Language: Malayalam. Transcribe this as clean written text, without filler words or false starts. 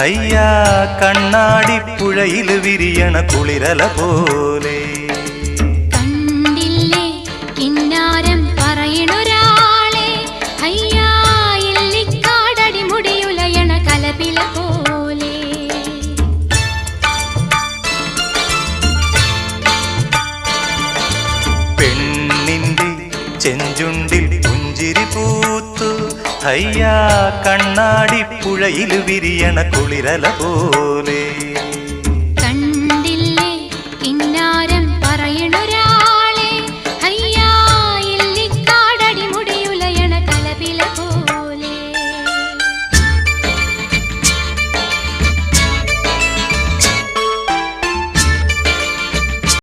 അയ്യാ കണ്ണാടി പുഴയിൽ വിരിയണ കുളിരല പോലെ കണ്ടില്ലേ കിന്നാരം പറയണൊരാളെ അയ്യാ ഇല്ലിക്കാടടി മുടിയുലയണ കലപില പോലെ പെണ്ണിന്റെ ചെഞ്ചുണ്ടിൽ പുഞ്ചിരി പൂത്തു അയ്യാ കണ്ണാടി പുഴയിൽ വിരിയണ കുളിരല പോലെ കണ്ടില്ലേ കിന്നാരം പറയണൊരാളെ